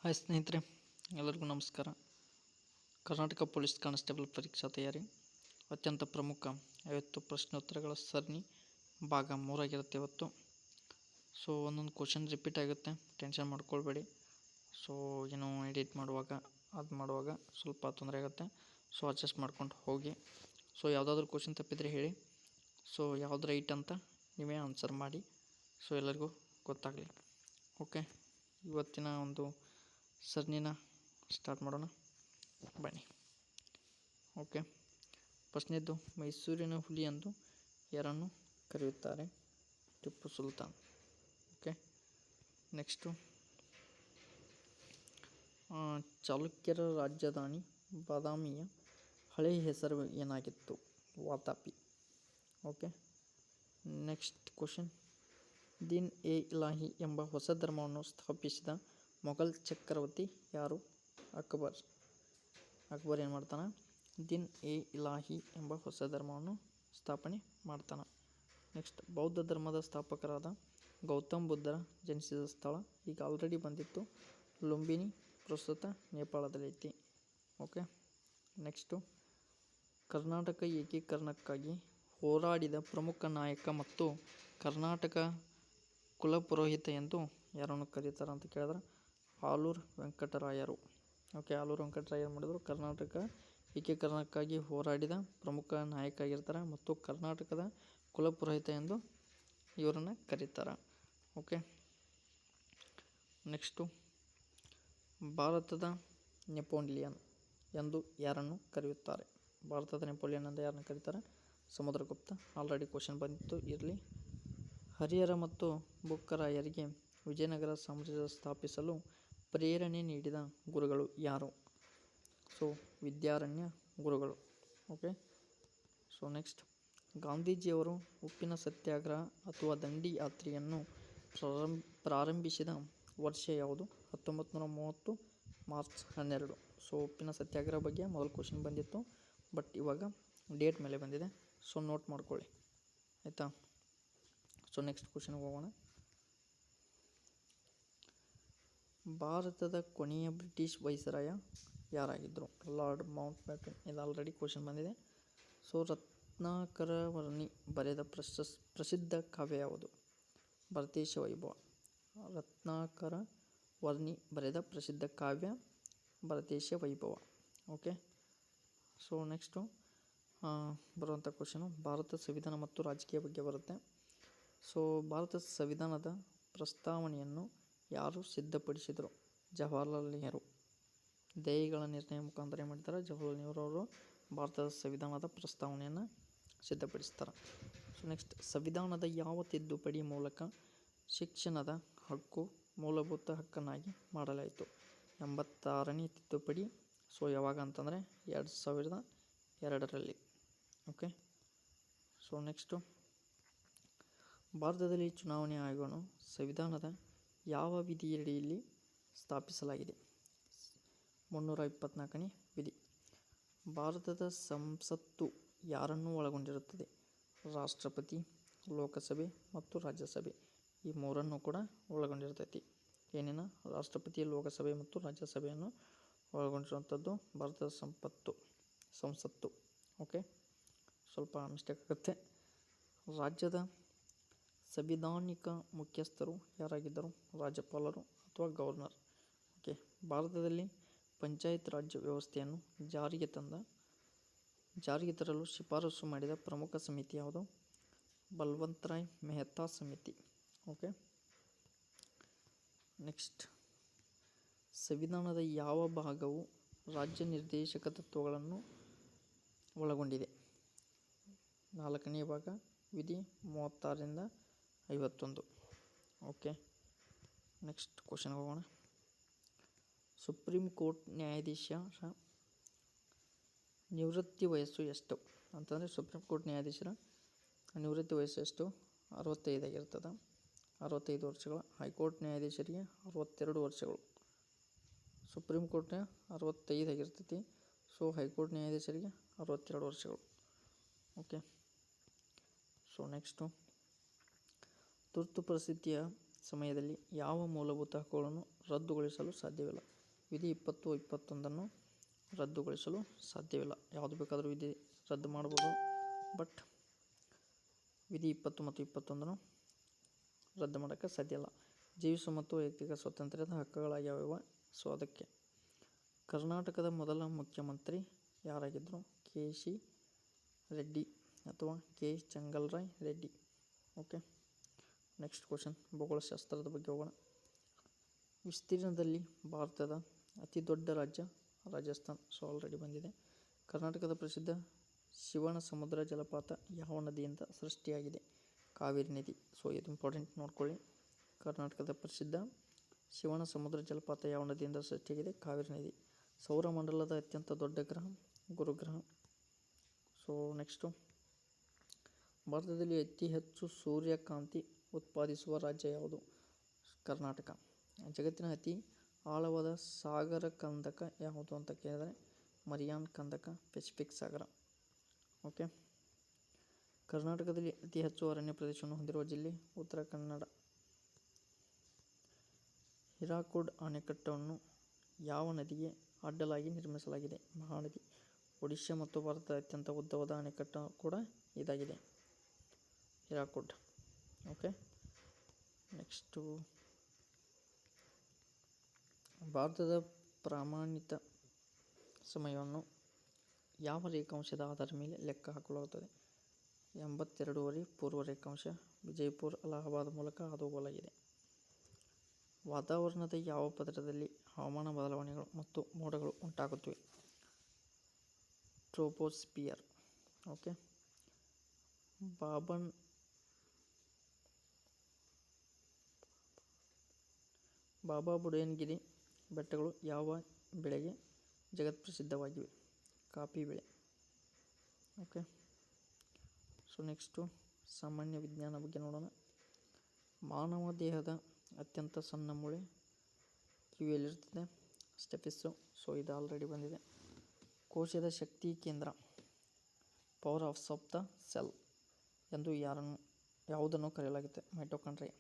Hi ಸ್ನೇಹಿತರೆ, ಎಲ್ಲರಿಗೂ ನಮಸ್ಕಾರ. ಕರ್ನಾಟಕ ಪೊಲೀಸ್ ಕಾನ್ಸ್ಟೇಬಲ್ ಪರೀಕ್ಷಾ ತಯಾರಿ ಅತ್ಯಂತ ಪ್ರಮುಖ 50 ಪ್ರಶ್ನೋತ್ತರಗಳ ಸರಣಿ ಭಾಗ 3 ಆಗಿರುತ್ತೆ ಇವತ್ತು. ಸೊ ಒಂದೊಂದು ಕ್ವಶನ್ ರಿಪೀಟ್ ಆಗುತ್ತೆ, ಟೆನ್ಷನ್ ಮಾಡ್ಕೊಳ್ಬೇಡಿ. ಸೊ ಏನು ಎಡಿಟ್ ಮಾಡುವಾಗ ಸ್ವಲ್ಪ ತೊಂದರೆ ಆಗುತ್ತೆ. ಸೊ ಅಡ್ಜಸ್ಟ್ ಮಾಡ್ಕೊಂಡು ಹೋಗಿ. ಸೊ ಯಾವುದಾದ್ರೂ ಕ್ವಶನ್ ತಪ್ಪಿದರೆ ಹೇಳಿ. ಸೊ ಯಾವ್ದು ರೈಟ್ ಅಂತ ನೀವೇ ಆನ್ಸರ್ ಮಾಡಿ. ಸೊ ಎಲ್ಲರಿಗೂ ಗೊತ್ತಾಗಲಿ. ಓಕೆ, ಇವತ್ತಿನ ಒಂದು ಸರಣಿನ ಸ್ಟಾರ್ಟ್ ಮಾಡೋಣ ಬನ್ನಿ. ಓಕೆ, ಫಸ್ಟ್ನೇದ್ದು, ಮೈಸೂರಿನ ಹುಲಿ ಎಂದು ಯಾರನ್ನು ಕರೆಯುತ್ತಾರೆ? ಟಿಪ್ಪು ಸುಲ್ತಾನ್. ಓಕೆ, ನೆಕ್ಸ್ಟು, ಚಾಲುಕ್ಯರ ರಾಜಧಾನಿ ಬಾದಾಮಿಯ ಹಳೆಯ ಹೆಸರು ಏನಾಗಿತ್ತು? Vatapi. Okay, next question, Deen A Ilahi ಎಂಬ ಹೊಸ ಧರ್ಮವನ್ನು ಸ್ಥಾಪಿಸಿದ ಮೊಘಲ್ ಚಕ್ರವರ್ತಿ ಯಾರು? ಅಕ್ಬರ್. ಅಕ್ಬರ್ ಏನು ಮಾಡ್ತಾನೆ? ದೀನ್ ಎ ಇಲಾಹಿ ಎಂಬ ಹೊಸ ಧರ್ಮವನ್ನು ಸ್ಥಾಪನೆ ಮಾಡ್ತಾನೆ. ನೆಕ್ಸ್ಟ್, ಬೌದ್ಧ ಧರ್ಮದ ಸ್ಥಾಪಕರಾದ ಗೌತಮ್ ಬುದ್ಧರ ಜನಿಸಿದ ಸ್ಥಳ ಈಗ ಆಲ್ರೆಡಿ ಬಂದಿತ್ತು, ಲುಂಬಿನಿ, ಪ್ರಸ್ತುತ ನೇಪಾಳದಲ್ಲೈತಿ. ಓಕೆ, ನೆಕ್ಸ್ಟು, ಕರ್ನಾಟಕ ಏಕೀಕರಣಕ್ಕಾಗಿ ಹೋರಾಡಿದ ಪ್ರಮುಖ ನಾಯಕ ಮತ್ತು ಕರ್ನಾಟಕ ಕುಲಪುರೋಹಿತ ಎಂದು ಯಾರನ್ನು ಕರೀತಾರೆ ಅಂತ ಕೇಳಿದ್ರೆ ಆಲೂರು ವೆಂಕಟರಾಯರು. ಓಕೆ, ಆಲೂರು ವೆಂಕಟರಾಯರು ಮಾಡಿದ್ರು ಕರ್ನಾಟಕ ಏಕೀಕರಣಕ್ಕಾಗಿ ಹೋರಾಡಿದ ಪ್ರಮುಖ ನಾಯಕ ಆಗಿರ್ತಾರೆ ಮತ್ತು ಕರ್ನಾಟಕದ ಕುಲಪುರೋಹಿತ ಎಂದು ಇವರನ್ನು ಕರೀತಾರೆ. ಓಕೆ, ನೆಕ್ಸ್ಟು, ಭಾರತದ ನೆಪೋಲಿಯನ್ ಎಂದು ಯಾರನ್ನು ಕರೆಯುತ್ತಾರೆ? ಭಾರತದ ನೆಪೋಲಿಯನ್ ಎಂದು ಯಾರನ್ನು ಕರೀತಾರೆ? ಸಮುದ್ರಗುಪ್ತ. ಆಲ್ರೆಡಿ ಕ್ವಶನ್ ಬಂದಿತ್ತು, ಇರಲಿ. ಹರಿಹರ ಮತ್ತು ಬುಕ್ಕರಾಯರಿಗೆ ವಿಜಯನಗರ ಸಾಮ್ರಾಜ್ಯ ಸ್ಥಾಪಿಸಲು ಪ್ರೇರಣೆ ನೀಡಿದ ಗುರುಗಳು ಯಾರು? ಸೊ ವಿದ್ಯಾರಣ್ಯ ಗುರುಗಳು. ಓಕೆ, ಸೊ ನೆಕ್ಸ್ಟ್, ಗಾಂಧೀಜಿಯವರು ಉಪ್ಪಿನ ಸತ್ಯಾಗ್ರಹ ಅಥವಾ ದಂಡಿ ಯಾತ್ರೆಯನ್ನು ಪ್ರಾರಂಭಿಸಿದ ವರ್ಷ ಯಾವುದು? 1930 ಮಾರ್ಚ್ 12. ಸೊ ಉಪ್ಪಿನ ಸತ್ಯಾಗ್ರಹ ಬಗ್ಗೆ ಮೊದಲು ಕ್ವಶನ್ ಬಂದಿತ್ತು, ಬಟ್ ಇವಾಗ ಡೇಟ್ ಮೇಲೆ ಬಂದಿದೆ. ಸೊ ನೋಟ್ ಮಾಡ್ಕೊಳ್ಳಿ, ಆಯಿತಾ? ಸೊ ನೆಕ್ಸ್ಟ್ ಕ್ವಶನ್ಗೆ ಹೋಗೋಣ. ಭಾರತದ ಕೊನೆಯ ಬ್ರಿಟಿಷ್ ವೈಸರಾಯ ಯಾರಾಗಿದ್ದರು? Lord Mountbatten. ಇದು ಆಲ್ರೆಡಿ ಕ್ವಶನ್ ಬಂದಿದೆ. ಸೊ ರತ್ನಾಕರ ವರ್ಣಿ ಬರೆದ ಪ್ರಸಿದ್ಧ ಕಾವ್ಯ ಯಾವುದು? ಭರತೇಶ ವೈಭವ. ರತ್ನಾಕರ ವರ್ಣಿ ಬರೆದ ಪ್ರಸಿದ್ಧ ಕಾವ್ಯ ಭರತೇಶ ವೈಭವ. ಓಕೆ, ಸೊ ನೆಕ್ಸ್ಟು ಬರುವಂಥ ಕ್ವಶನು ಭಾರತ ಸಂವಿಧಾನ ಮತ್ತು ರಾಜಕೀಯ ಬಗ್ಗೆ ಬರುತ್ತೆ. ಸೊ ಭಾರತ ಸಂವಿಧಾನದ ಪ್ರಸ್ತಾವನೆಯನ್ನು ಯಾರು ಸಿದ್ಧಪಡಿಸಿದರು? ಜವಾಹರ್ಲಾಲ್ ನೆಹರು. ದಯೆಗಳ ನಿರ್ಣಯ ಮುಖಾಂತರ ಏನು ಮಾಡ್ತಾರೆ? ಜವಾಹರ್ಲಾಲ್ ನೆಹರು ಅವರು ಭಾರತದ ಸಂವಿಧಾನದ ಪ್ರಸ್ತಾವನೆಯನ್ನು ಸಿದ್ಧಪಡಿಸ್ತಾರೆ. ಸೊ ನೆಕ್ಸ್ಟ್, ಸಂವಿಧಾನದ ಯಾವ ತಿದ್ದುಪಡಿ ಮೂಲಕ ಶಿಕ್ಷಣದ ಹಕ್ಕು ಮೂಲಭೂತ ಹಕ್ಕನ್ನಾಗಿ ಮಾಡಲಾಯಿತು? 86ನೇ ತಿದ್ದುಪಡಿ. ಸೊ ಯಾವಾಗ ಅಂತಂದರೆ 2002ರಲ್ಲಿ. ಓಕೆ, ಸೊ ನೆಕ್ಸ್ಟು, ಭಾರತದಲ್ಲಿ ಚುನಾವಣೆ ಆಯೋಗವನ್ನು ಸಂವಿಧಾನದ ಯಾವ ವಿಧಿಯಡಿಯಲ್ಲಿ ಸ್ಥಾಪಿಸಲಾಗಿದೆ? 324ನೇ ವಿಧಿ. ಭಾರತದ ಸಂಸತ್ತು ಯಾರನ್ನು ಒಳಗೊಂಡಿರುತ್ತದೆ? ರಾಷ್ಟ್ರಪತಿ, ಲೋಕಸಭೆ ಮತ್ತು ರಾಜ್ಯಸಭೆ. ಈ ಮೂರನ್ನು ಕೂಡ ಒಳಗೊಂಡಿರ್ತೈತಿ. ಏನೇನು? ರಾಷ್ಟ್ರಪತಿ, ಲೋಕಸಭೆ ಮತ್ತು ರಾಜ್ಯಸಭೆಯನ್ನು ಒಳಗೊಂಡಿರುವಂಥದ್ದು ಭಾರತದ ಸಂಸತ್ತು. ಓಕೆ, ಸ್ವಲ್ಪ ಮಿಸ್ಟೇಕ್ ಆಗುತ್ತೆ. ರಾಜ್ಯದ ಸಂವಿಧಾನಿಕ ಮುಖ್ಯಸ್ಥರು ಯಾರಾಗಿದ್ದರು? ರಾಜ್ಯಪಾಲರು ಅಥವಾ ಗವರ್ನರ್. ಓಕೆ, ಭಾರತದಲ್ಲಿ ಪಂಚಾಯತ್ ರಾಜ್ ವ್ಯವಸ್ಥೆಯನ್ನು ಜಾರಿಗೆ ತರಲು ಶಿಫಾರಸು ಮಾಡಿದ ಪ್ರಮುಖ ಸಮಿತಿ ಯಾವುದು? ಬಲ್ವಂತರಾಯ್ ಮೆಹ್ತಾ ಸಮಿತಿ. ಓಕೆ, ನೆಕ್ಸ್ಟ್, ಸಂವಿಧಾನದ ಯಾವ ಭಾಗವು ರಾಜ್ಯ ನಿರ್ದೇಶಕ ತತ್ವಗಳನ್ನು ಒಳಗೊಂಡಿದೆ? 4ನೇ ಭಾಗ, ವಿಧಿ 36ರಿಂದ 51. ಓಕೆ, ನೆಕ್ಸ್ಟ್ ಕ್ವಶನ್ಗೆ ಹೋಗೋಣ. ಸುಪ್ರೀಂ ಕೋರ್ಟ್ ನ್ಯಾಯಾಧೀಶರ ನಿವೃತ್ತಿ ವಯಸ್ಸು ಎಷ್ಟು ಅಂತಂದರೆ ಸುಪ್ರೀಂ ಕೋರ್ಟ್ ನ್ಯಾಯಾಧೀಶರ ನಿವೃತ್ತಿ ವಯಸ್ಸು ಎಷ್ಟು? 65 ಆಗಿರ್ತದೆ, 65 ವರ್ಷಗಳು. ಹೈಕೋರ್ಟ್ ನ್ಯಾಯಾಧೀಶರಿಗೆ 62 ವರ್ಷಗಳು. ಸುಪ್ರೀಂ ಕೋರ್ಟ್ 65 ಆಗಿರ್ತೈತಿ. ಸೊ ಹೈಕೋರ್ಟ್ ನ್ಯಾಯಾಧೀಶರಿಗೆ 62 ವರ್ಷಗಳು. ಓಕೆ, ಸೊ ನೆಕ್ಸ್ಟು, ತುರ್ತು ಪರಿಸ್ಥಿತಿಯ ಸಮಯದಲ್ಲಿ ಯಾವ ಮೂಲಭೂತ ಹಕ್ಕುಗಳನ್ನು ರದ್ದುಗೊಳಿಸಲು ಸಾಧ್ಯವಿಲ್ಲ? ವಿಧಿ 20-21 ರದ್ದುಗೊಳಿಸಲು ಸಾಧ್ಯವಿಲ್ಲ. ಯಾವುದು ಬೇಕಾದರೂ ವಿಧಿ ರದ್ದು ಮಾಡ್ಬೋದು, ಬಟ್ ವಿಧಿ 20 ಮತ್ತು 21 ರದ್ದು ಮಾಡೋಕ್ಕೆ ಸಾಧ್ಯ ಇಲ್ಲ. ಜೀವಿಸುವ ಮತ್ತು ವೈಯಕ್ತಿಕ ಸ್ವಾತಂತ್ರ್ಯದ ಹಕ್ಕುಗಳಾಗ್ಯಾವ. ಸೊ ಅದಕ್ಕೆ ಕರ್ನಾಟಕದ ಮೊದಲ ಮುಖ್ಯಮಂತ್ರಿ ಯಾರಾಗಿದ್ದರು? ಕೆ.ಸಿ. ರೆಡ್ಡಿ ಅಥವಾ K. Chengalraya Reddy. Okay, next question, ಭೂಗೋಳಶಾಸ್ತ್ರದ ಬಗ್ಗೆ ಹೋಗೋಣ. ವಿಸ್ತೀರ್ಣದಲ್ಲಿ ಭಾರತದ ಅತಿ ದೊಡ್ಡ ರಾಜ್ಯ ರಾಜಸ್ಥಾನ್. ಸೊ ಆಲ್ರೆಡಿ ಬಂದಿದೆ. ಕರ್ನಾಟಕದ ಪ್ರಸಿದ್ಧ ಶಿವನ ಸಮುದ್ರ ಜಲಪಾತ ಯಾವ ನದಿಯಿಂದ ಸೃಷ್ಟಿಯಾಗಿದೆ? ಕಾವೇರಿ ನದಿ. ಸೊ ಇದು ಇಂಪಾರ್ಟೆಂಟ್, ನೋಡ್ಕೊಳ್ಳಿ. ಕರ್ನಾಟಕದ ಪ್ರಸಿದ್ಧ ಶಿವನ ಸಮುದ್ರ ಜಲಪಾತ ಯಾವ ನದಿಯಿಂದ ಸೃಷ್ಟಿಯಾಗಿದೆ? ಕಾವೇರಿ ನದಿ. ಸೌರಮಂಡಲದ ಅತ್ಯಂತ ದೊಡ್ಡ ಗ್ರಹ ಗುರುಗ್ರಹ. ಸೊ ನೆಕ್ಸ್ಟು, ಭಾರತದಲ್ಲಿ ಅತಿ ಹೆಚ್ಚು ಸೂರ್ಯಕಾಂತಿ ಉತ್ಪಾದಿಸುವ ರಾಜ್ಯ ಯಾವುದು? ಕರ್ನಾಟಕ. ಜಗತ್ತಿನ ಅತಿ ಆಳವಾದ ಸಾಗರ ಕಂದಕ ಯಾವುದು ಅಂತ ಕೇಳಿದರೆ ಮರಿಯಾನ್ ಕಂದಕ, ಪೆಸಿಫಿಕ್ ಸಾಗರ. ಓಕೆ, ಕರ್ನಾಟಕದಲ್ಲಿ ಅತಿ ಹೆಚ್ಚು ಅರಣ್ಯ ಪ್ರದೇಶವನ್ನು ಹೊಂದಿರುವ ಜಿಲ್ಲೆ ಉತ್ತರ ಕನ್ನಡ. ಹಿರಾಕುಡ್ ಅಣೆಕಟ್ಟನ್ನು ಯಾವ ನದಿಗೆ ಅಡ್ಡಲಾಗಿ ನಿರ್ಮಿಸಲಾಗಿದೆ? ಮಹಾನದಿ. ಒಡಿಶಾ ಮತ್ತು ಭಾರತದ ಅತ್ಯಂತ ಉದ್ದವಾದ ಅಣೆಕಟ್ಟು ಕೂಡ ಇದಾಗಿದೆ, ಹಿರಾಕುಡ್. ಓಕೆ, ನೆಕ್ಸ್ಟು, ಭಾರತದ ಪ್ರಮಾಣಿತ ಸಮಯವನ್ನು ಯಾವ ರೇಖಾಂಶದ ಆಧಾರದ ಮೇಲೆ ಲೆಕ್ಕ ಹಾಕಲಾಗುತ್ತದೆ? 82 ಪೂರ್ವ ರೇಖಾಂಶ. ವಿಜಯಪುರ ಅಲಹಾಬಾದ್ ಮೂಲಕ ಹಾದುಹೋಗಲಾಗಿದೆ. ವಾತಾವರಣದ ಯಾವ ಪದರದಲ್ಲಿ ಹವಾಮಾನ ಬದಲಾವಣೆಗಳು ಮತ್ತು ಮೋಡಗಳು ಉಂಟಾಗುತ್ತವೆ? ಟ್ರೋಪೋಸ್ಪಿಯರ್. ಓಕೆ, ಬಾಬಾ ಬುಡನ್ಗಿರಿ ಬೆಟ್ಟಗಳು ಯಾವ ಬೆಳೆಗೆ ಜಗತ್ಪ್ರಸಿದ್ಧವಾಗಿವೆ? ಕಾಫಿ ಬೆಳೆ. ಓಕೆ, ಸೊ ನೆಕ್ಸ್ಟು, ಸಾಮಾನ್ಯ ವಿಜ್ಞಾನ ಬಗ್ಗೆ ನೋಡೋಣ. ಮಾನವ ದೇಹದ ಅತ್ಯಂತ ಸಣ್ಣ ಮೂಳೆ ಕಿವಿಯಲ್ಲಿರ್ತದೆ, ಸ್ಟೆಪಿಸು. ಸೊ ಇದು ಆಲ್ರೆಡಿ ಬಂದಿದೆ. ಕೋಶದ ಶಕ್ತಿ ಕೇಂದ್ರ, ಪವರ್ ಆಫ್ ದ ಸೆಲ್ ಎಂದು ಯಾವುದನ್ನು ಕರೆಯಲಾಗುತ್ತೆ? ಮೈಟೊಕಾಂಡ್ರಿಯಾ.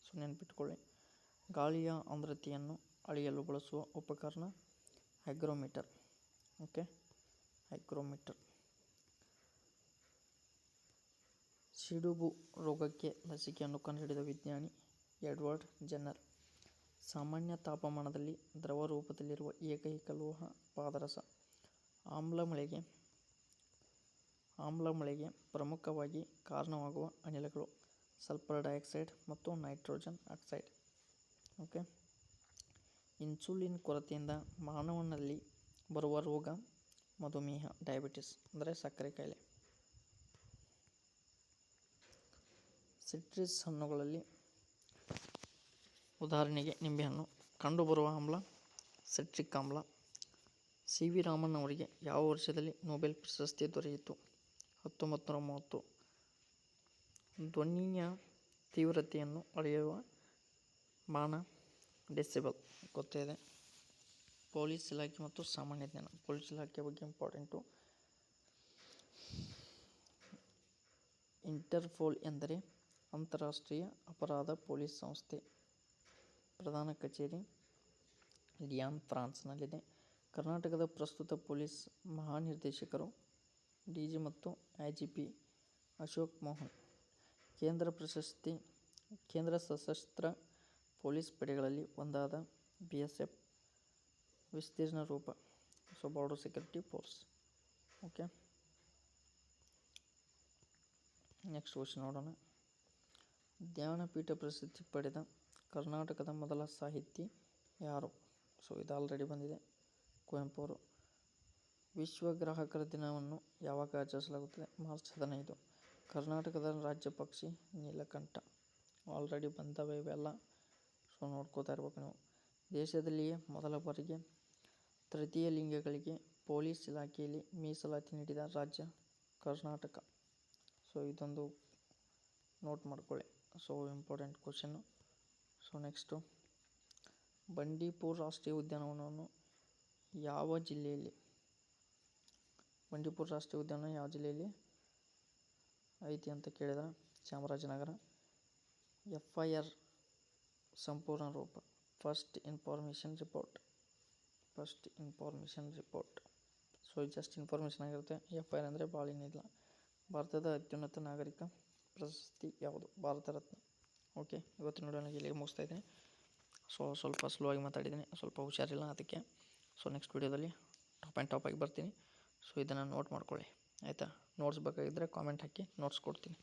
ಸೊ ನೆನಪಿಟ್ಕೊಳ್ಳಿ. ಗಾಳಿಯ ಆರ್ದ್ರತೆಯನ್ನು ಅಳೆಯಲು ಬಳಸುವ ಉಪಕರಣ ಹೈಗ್ರೋಮೀಟರ್. Okay, hygrometer. ಸಿಡುಬು ರೋಗಕ್ಕೆ ಲಸಿಕೆಯನ್ನು ಕಂಡುಹಿಡಿದ ವಿಜ್ಞಾನಿ ಎಡ್ವರ್ಡ್ ಜೆನ್ನರ್. ಸಾಮಾನ್ಯ ತಾಪಮಾನದಲ್ಲಿ ದ್ರವ ರೂಪದಲ್ಲಿರುವ ಏಕೈಕ ಲೋಹ ಪಾದರಸ. ಆಮ್ಲ ಮಳೆಗೆ ಪ್ರಮುಖವಾಗಿ ಕಾರಣವಾಗುವ ಅನಿಲಗಳು ಸಲ್ಫರ್ ಡೈಆಕ್ಸೈಡ್ ಮತ್ತು ನೈಟ್ರೋಜನ್ ಆಕ್ಸೈಡ್. ಓಕೆ, ಇನ್ಸುಲಿನ್ ಕೊರತೆಯಿಂದ ಮಾನವನಲ್ಲಿ ಬರುವ ರೋಗ ಮಧುಮೇಹ, ಡಯಾಬಿಟಿಸ್ ಅಂದರೆ ಸಕ್ಕರೆ ಕಾಯಿಲೆ. ಸಿಟ್ರಸ್ ಹಣ್ಣುಗಳಲ್ಲಿ ಉದಾಹರಣೆಗೆ ನಿಂಬೆಹಣ್ಣು. ಕಂಡುಬರುವ ಆಮ್ಲ ಸಿಟ್ರಿಕ್ ಆಮ್ಲ. ಸಿ ವಿ ರಾಮನ್ ಅವರಿಗೆ ಯಾವ ವರ್ಷದಲ್ಲಿ ನೊಬೆಲ್ ಪ್ರಶಸ್ತಿ ದೊರೆಯಿತು? 1930. ಧ್ವನಿಯ ತೀವ್ರತೆಯನ್ನು ಅಳೆಯುವ ಮಾನ ಡೆಸಿಬಲ್. ಗೊತ್ತಿದೆ. ಪೊಲೀಸ್ ಇಲಾಖೆ ಮತ್ತು ಸಾಮಾನ್ಯ ಜ್ಞಾನ. ಪೊಲೀಸ್ ಇಲಾಖೆ ಬಗ್ಗೆ ಇಂಪಾರ್ಟೆಂಟು. ಇಂಟರ್ಪೋಲ್ ಎಂದರೆ ಅಂತಾರಾಷ್ಟ್ರೀಯ ಅಪರಾಧ ಪೊಲೀಸ್ ಸಂಸ್ಥೆ. ಪ್ರಧಾನ ಕಚೇರಿ ಲಿಯಾನ್, ಫ್ರಾನ್ಸ್ನಲ್ಲಿದೆ. ಕರ್ನಾಟಕದ ಪ್ರಸ್ತುತ ಪೊಲೀಸ್ ಮಹಾನಿರ್ದೇಶಕರು ಡಿ.ಜಿ. ಮತ್ತು ಐ.ಜಿ.ಪಿ. ಅಶೋಕ್ ಮೋಹನ್. ಕೇಂದ್ರ ಸಶಸ್ತ್ರ ಪೊಲೀಸ್ ಪಡೆಗಳಲ್ಲಿ ಒಂದಾದ ಬಿ.ಎಸ್.ಎಫ್ ವಿಸ್ತೀರ್ಣ ರೂಪ. So border security force. Okay, next question ನೋಡೋಣ. ಜ್ಞಾನಪೀಠ ಪ್ರಶಸ್ತಿ ಪಡೆದ ಕರ್ನಾಟಕದ ಮೊದಲ ಸಾಹಿತಿ ಯಾರು? ಸೊ ಇದು ಆಲ್ರೆಡಿ ಬಂದಿದೆ, ಕುವೆಂಪು ಅವರು. ವಿಶ್ವ ಗ್ರಾಹಕರ ದಿನವನ್ನು ಯಾವಾಗ ಆಚರಿಸಲಾಗುತ್ತದೆ? ಮಾರ್ಚ್ 15. ಕರ್ನಾಟಕದ ರಾಜ್ಯ ಪಕ್ಷಿ ನೀಲಕಂಠ. ಆಲ್ರೆಡಿ ಬಂದವೆ ಇವೆಲ್ಲ, ಸೊ ನೋಡ್ಕೋತಾ ಇರ್ಬೇಕು ನೀವು. ದೇಶದಲ್ಲಿಯೇ ಮೊದಲ ಬಾರಿಗೆ ತೃತೀಯ ಲಿಂಗಿಗಳಿಗೆ ಪೊಲೀಸ್ ಇಲಾಖೆಯಲ್ಲಿ ಮೀಸಲಾತಿ ನೀಡಿದ ರಾಜ್ಯ ಕರ್ನಾಟಕ. ಸೊ ಇದೊಂದು ನೋಟ್ ಮಾಡ್ಕೊಳ್ಳಿ. So important question. So next, Bandipur ರಾಷ್ಟ್ರೀಯ ಉದ್ಯಾನವನವನ್ನು ಯಾವ ಜಿಲ್ಲೆಯಲ್ಲಿ ಐತಿ ಅಂತ ಕೇಳಿದರೆ ಚಾಮರಾಜನಗರ. FIR ಸಂಪೂರ್ಣ ರೂಪ. First information report. So just information ಆಗಿರುತ್ತೆ. FIR ಅಂದರೆ ಭಾಳ ಏನಿಲ್ಲ. ಭಾರತದ ಅತ್ಯುನ್ನತ ನಾಗರಿಕ ಪ್ರಶಸ್ತಿ ಯಾವುದು? ಭಾರತ ರತ್ನ. ಓಕೆ, ಇವತ್ತಿನ ವಿಡಿಯೋನ ಇಲ್ಲಿಗೆ ಮುಗಿಸ್ತಾ ಇದ್ದೀನಿ. ಸೊ ಸ್ವಲ್ಪ ಸ್ಲೋ ಆಗಿ ಮಾತಾಡಿದ್ದೀನಿ, ಸ್ವಲ್ಪ ಹುಷಾರಿಲ್ಲ ಅದಕ್ಕೆ. ಸೊ ನೆಕ್ಸ್ಟ್ ವಿಡಿಯೋದಲ್ಲಿ ಟಾಪ್ ಆಗಿ ಬರ್ತೀನಿ. ಸೊ ಇದನ್ನು ನೋಟ್ ಮಾಡ್ಕೊಳ್ಳಿ ಆಯಿತಾ. ನೋಟ್ಸ್ ಬೇಕಾಗಿದ್ದರೆ ಕಾಮೆಂಟ್ ಹಾಕಿ, ನೋಟ್ಸ್ ಕೊಡ್ತೀನಿ.